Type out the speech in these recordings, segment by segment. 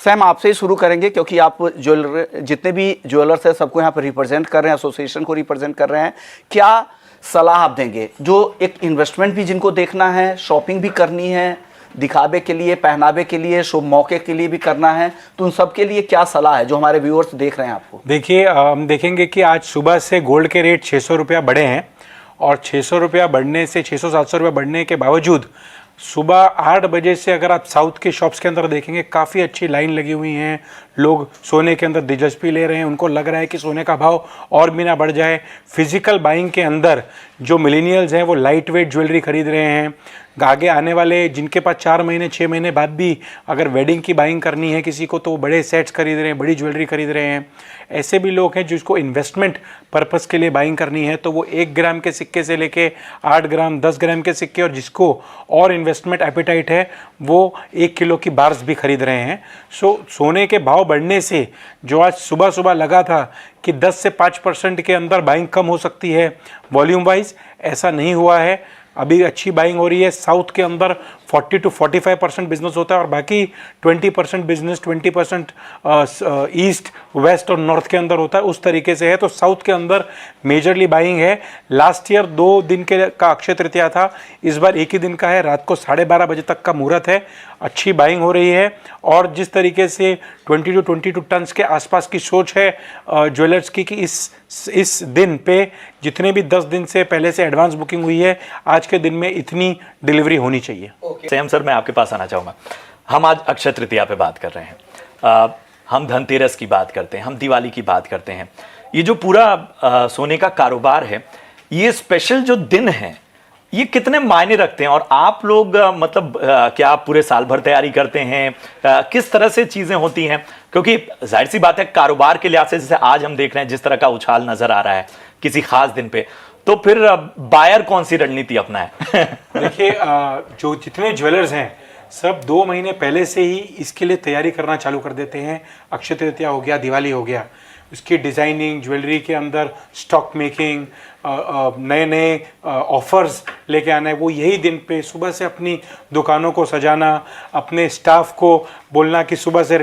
Sam, आपसे ही शुरू करेंगे क्योंकि आप ज्वेलर, जितने भी ज्वेलर्स हैं सबको यहाँ पर रिप्रेजेंट कर रहे हैं, एसोसिएशन को रिप्रेजेंट कर रहे हैं। क्या सलाह आप देंगे जो एक इन्वेस्टमेंट भी जिनको देखना है, शॉपिंग भी करनी है, दिखावे के लिए, पहनावे के लिए, शुभ मौके के लिए भी करना है, तो उन सब के लिए क्या सलाह है जो हमारे व्यूअर्स देख रहे हैं आपको? देखिए, हम देखेंगे कि आज सुबह से गोल्ड के रेट 600 रुपया बढ़े हैं और 600 रुपया बढ़ने से 600-700 रुपया बढ़ने के बावजूद सुबह 8 बजे से अगर आप साउथ के शॉप्स के अंदर देखेंगे काफ़ी अच्छी लाइन लगी हुई हैं। लोग सोने के अंदर दिलचस्पी ले रहे हैं, उनको लग रहा है कि सोने का भाव और भी ना बढ़ जाए। फिजिकल बाइंग के अंदर जो मिलेनियल्स हैं वो लाइट वेट ज्वेलरी खरीद रहे हैं। आगे आने वाले जिनके पास 4 महीने 6 महीने बाद भी अगर वेडिंग की बाइंग करनी है किसी को, तो वो बड़े सेट्स खरीद रहे हैं, बड़ी ज्वेलरी खरीद रहे हैं। ऐसे भी लोग हैं जिसको इन्वेस्टमेंट पर्पस के लिए बाइंग करनी है, तो वो 1 ग्राम के सिक्के से लेके 8 ग्राम 10 ग्राम के सिक्के, और जिसको और इन्वेस्टमेंट एपिटाइट है वो 1 किलो की बार्स भी खरीद रहे हैं। सोने के भाव बढ़ने से जो आज सुबह सुबह लगा था कि 10 से 5% के अंदर बाइंग कम हो सकती है वॉल्यूम वाइज, ऐसा नहीं हुआ है। अभी अच्छी बाइंग हो रही है। साउथ के अंदर 40 to 45% बिजनेस होता है और बाकी 20% बिजनेस 20% ईस्ट वेस्ट और नॉर्थ के अंदर होता है, उस तरीके से है। तो साउथ के अंदर मेजरली बाइंग है। लास्ट ईयर 2 दिन का अक्षय तृतीया था, इस बार 1 ही दिन का है। रात को 12:30 बजे तक का मुहूर्त है। अच्छी बाइंग हो रही है और जिस तरीके से 20 to 22 टन्स के आसपास की सोच है ज्वेलर्स की कि इस दिन पे जितने भी 10 दिन से पहले से एडवांस बुकिंग हुई है, आज के दिन में इतनी डिलीवरी होनी चाहिए। सैम सर, मैं आपके पास आना चाहूँगा। हम आज अक्षय तृतीया पे बात कर रहे हैं, हम धनतेरस की बात करते हैं, हम दिवाली की बात करते हैं। ये जो पूरा सोने का कारोबार है, ये स्पेशल जो दिन है, ये कितने मायने रखते हैं? और आप लोग मतलब क्या आप पूरे साल भर तैयारी करते हैं? किस तरह से चीज़ें होती हैं? क्योंकि जाहिर सी बात है कारोबार के लिहाज से जैसे आज हम देख रहे हैं जिस तरह का उछाल नजर आ रहा है किसी खास दिन पे, तो फिर बायर कौन सी रणनीति अपना है? देखिए, जो जितने ज्वेलर्स हैं सब 2 महीने पहले से ही इसके लिए तैयारी करना चालू कर देते हैं। अक्षय तृतीया हो गया, दिवाली हो गया, उसकी डिज़ाइनिंग, ज्वेलरी के अंदर स्टॉक मेकिंग, नए नए ऑफर्स लेके आना है। वो यही दिन पे सुबह से अपनी दुकानों को सजाना, अपने स्टाफ को बोलना कि सुबह से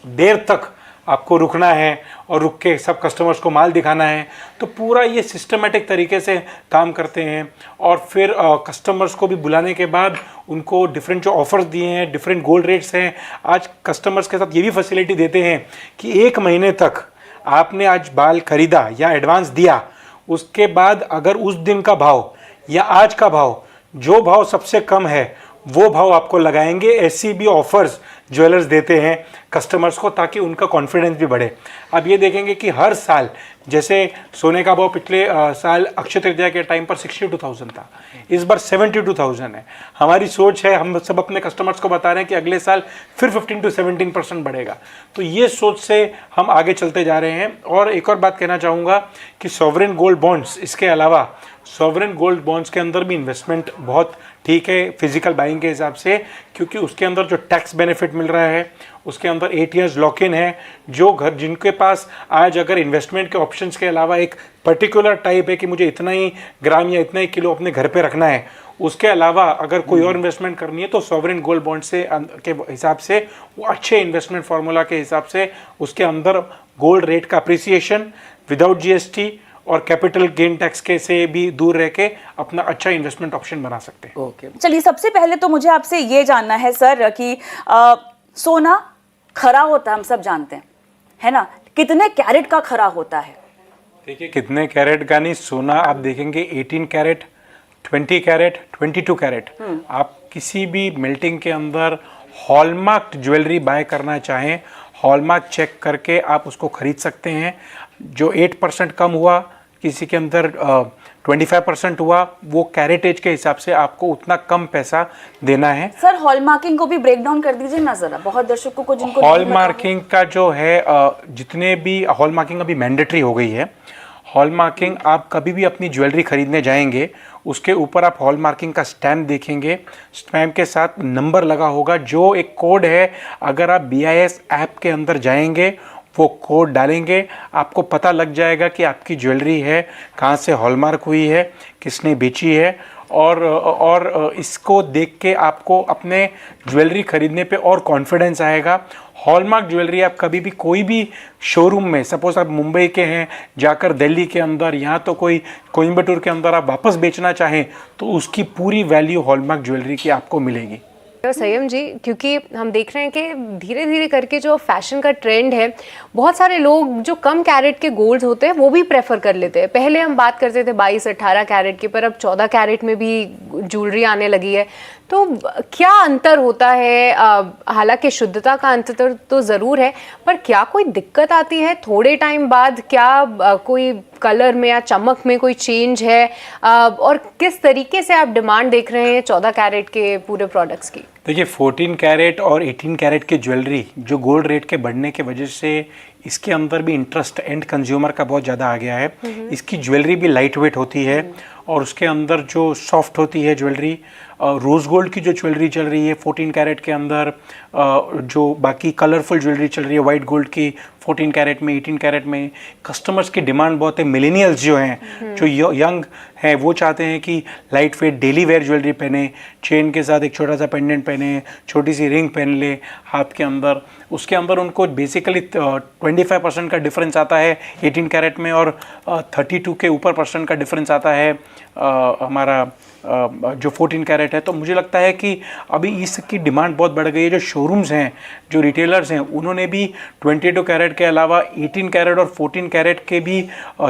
देर तक आपको रुकना है और रुक के सब कस्टमर्स को माल दिखाना है। तो पूरा ये सिस्टमेटिक तरीके से काम करते हैं और फिर कस्टमर्स को भी बुलाने के बाद उनको डिफरेंट जो ऑफर्स दिए हैं, डिफरेंट गोल्ड रेट्स हैं, आज कस्टमर्स के साथ ये भी फैसिलिटी देते हैं कि 1 महीने तक आपने आज बाल खरीदा या एडवांस दिया, उसके बाद अगर उस दिन का भाव या आज का भाव, जो भाव सबसे कम है वो भाव आपको लगाएंगे। ऐसी भी ऑफर्स ज्वेलर्स देते हैं कस्टमर्स को ताकि उनका कॉन्फिडेंस भी बढ़े। अब ये देखेंगे कि हर साल जैसे सोने का भाव पिछले साल अक्षय तृतीया के टाइम पर 62,000 था, इस बार 72,000 है। हमारी सोच है, हम सब अपने कस्टमर्स को बता रहे हैं कि अगले साल फिर 15 to 17% बढ़ेगा। तो ये सोच से हम आगे चलते जा रहे हैं। और एक और बात कहना चाहूँगा कि सॉवरेन गोल्ड बॉन्ड्स, इसके अलावा सॉवरेन गोल्ड बॉन्ड्स के अंदर भी इन्वेस्टमेंट बहुत ठीक है फिजिकल बाइंग के हिसाब से, क्योंकि उसके अंदर जो टैक्स बेनिफिट मिल रहा है, उसके अंदर 8 years लॉक इन है। जो घर जिनके पास आज अगर इन्वेस्टमेंट के ऑप्शंस के अलावा एक पर्टिकुलर टाइप है कि मुझे इतना ही ग्राम या इतना ही किलो अपने घर पे रखना है, उसके अलावा अगर कोई और इन्वेस्टमेंट करनी है तो सॉवरेन गोल्ड बॉन्ड से के हिसाब से वो अच्छे इन्वेस्टमेंट फार्मूला के हिसाब से उसके अंदर गोल्ड रेट का अप्रिसिएशन विदाउट जीएसटी और कैपिटल गेन टैक्स के से भी दूर रह के अपना अच्छा इन्वेस्टमेंट ऑप्शन बना सकते हैं। ओके, चलिए सबसे पहले तो मुझे आपसे ये जानना है सर कि सोना खरा होता है, हम सब जानते हैं, है ना? कितने कैरेट का खरा होता है? देखिए, कितने कैरेट का नहीं, सोना आप देखेंगे 18 कैरेट, 20 कैरेट, 22 कैरेट। आप किसी भी मेल्टिंग के अंदर हॉलमार्क ज्वेलरी बाय करना चाहें, हॉलमार्क चेक करके आप उसको खरीद सकते हैं। जो 8% कम हुआ, किसी के अंदर 25% हुआ, वो कैरेटेज के हिसाब से आपको उतना कम पैसा देना है। सर, हॉलमार्किंग को भी ब्रेक डाउन कर दीजिए ना जरा, बहुत दर्शकों को जिनको हॉलमार्किंग का जो है, जितने भी हॉलमार्किंग अभी मैंडेटरी हो गई है। हॉलमार्किंग आप कभी भी अपनी ज्वेलरी खरीदने जाएंगे, उसके ऊपर आप हॉलमार्किंग का स्टैम्प देखेंगे, स्टैम्प के साथ नंबर लगा होगा, जो एक कोड है। अगर आप BIS ऐप के अंदर जाएंगे, वो कोड डालेंगे, आपको पता लग जाएगा कि आपकी ज्वेलरी है कहाँ से हॉलमार्क हुई है, किसने बेची है। और इसको देख के आपको अपने ज्वेलरी खरीदने पे और कॉन्फिडेंस आएगा। हॉलमार्क ज्वेलरी आप कभी भी कोई भी शोरूम में, सपोज आप मुंबई के हैं, जाकर दिल्ली के अंदर, यहाँ तो कोई कोयम्बटूर के अंदर आप वापस बेचना चाहें तो उसकी पूरी वैल्यू हॉलमार्क ज्वेलरी की आपको मिलेगी। तो संयम जी, क्योंकि हम देख रहे हैं कि धीरे धीरे करके जो फैशन का ट्रेंड है, बहुत सारे लोग जो कम कैरेट के गोल्ड होते हैं वो भी प्रेफर कर लेते हैं। पहले हम बात करते थे 22-18 कैरेट की, पर अब 14 कैरेट में भी ज्वेलरी आने लगी है। तो क्या अंतर होता है? हालांकि शुद्धता का अंतर तो ज़रूर है, पर क्या कोई दिक्कत आती है थोड़े टाइम बाद? क्या कोई कलर में या चमक में कोई चेंज है? और किस तरीके से आप डिमांड देख रहे हैं 14 कैरेट के पूरे प्रोडक्ट्स की? देखिए, 14 कैरेट और 18 कैरेट की ज्वेलरी जो गोल्ड रेट के बढ़ने की वजह से इसके अंदर भी इंटरेस्ट एंड कंज्यूमर का बहुत ज़्यादा आ गया है। इसकी ज्वेलरी भी लाइट वेट होती है और उसके अंदर जो सॉफ्ट होती है ज्वेलरी, रोज़ गोल्ड की जो ज्वेलरी चल रही है 14 कैरेट के अंदर, जो बाकी कलरफुल ज्वेलरी चल रही है वाइट गोल्ड की 14 कैरेट में, 18 कैरेट में, कस्टमर्स की डिमांड बहुत है। मिलेनियल्स जो हैं, जो यंग हैं, वो चाहते हैं कि light weight daily wear jewellery पहने, चेन के साथ एक छोटा सा पेंडेंट पहने, छोटी सी रिंग पहन ले हाथ के अंदर। उसके अंदर उनको बेसिकली 25% का डिफरेंस आता है 18 कैरेट में, और 32 के ऊपर % का डिफरेंस आता है हमारा जो 14 कैरेट है। तो मुझे लगता है कि अभी इसकी डिमांड बहुत बढ़ गई है। जो शोरूम्स हैं, जो रिटेलर्स हैं, उन्होंने भी 22 कैरेट के अलावा 18 कैरेट और 14 कैरेट के भी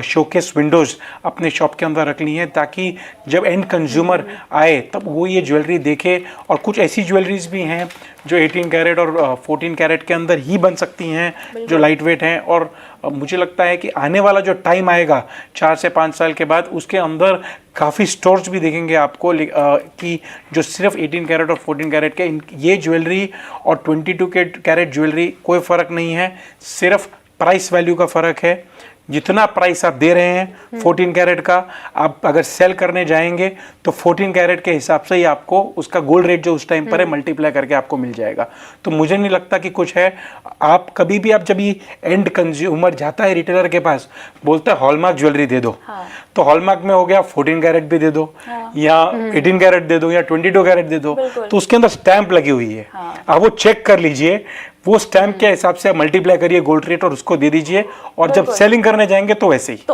शोकेस विंडोज़ अपने शॉप के अंदर रख ली हैं, ताकि जब एंड कंज्यूमर आए तब वो ये ज्वेलरी देखे। और कुछ ऐसी ज्वेलरीज भी हैं जो 18 कैरेट और 14 कैरेट के अंदर ही बन सकती हैं, जो लाइट वेट हैं। और मुझे लगता है कि आने वाला जो टाइम आएगा 4 से 5 साल के बाद, उसके अंदर काफ़ी स्टोर्स भी देखेंगे आपको कि जो सिर्फ 18 कैरेट और 14 कैरेट के ये ज्वेलरी और 22 कैरेट ज्वेलरी कोई फ़र्क नहीं है, सिर्फ प्राइस वैल्यू का फ़र्क है। जितना प्राइस आप दे रहे हैं 14 कैरेट का, आप अगर सेल करने जाएंगे तो 14 कैरेट के हिसाब से ही आपको उसका गोल्ड रेट जो उस टाइम पर है मल्टीप्लाई करके आपको मिल जाएगा। तो मुझे नहीं लगता कि कुछ है। आप कभी भी, आप जब ये एंड कंज्यूमर जाता है रिटेलर के पास, बोलता है हॉलमार्क ज्वेलरी दे दो, तो हॉलमार्क में हो गया 14 कैरेट भी दे दो, या 18 कैरेट दे दो, या 22 कैरेट दे दो, तो उसके अंदर स्टैंप लगी हुई है। आप वो चेक कर लीजिए, वो स्टैम्प के हिसाब से मल्टीप्लाई करिए गोल्ड रेट और उसको दे दीजिए, और जब सेलिंग करने जाएंगे तो वैसे ही।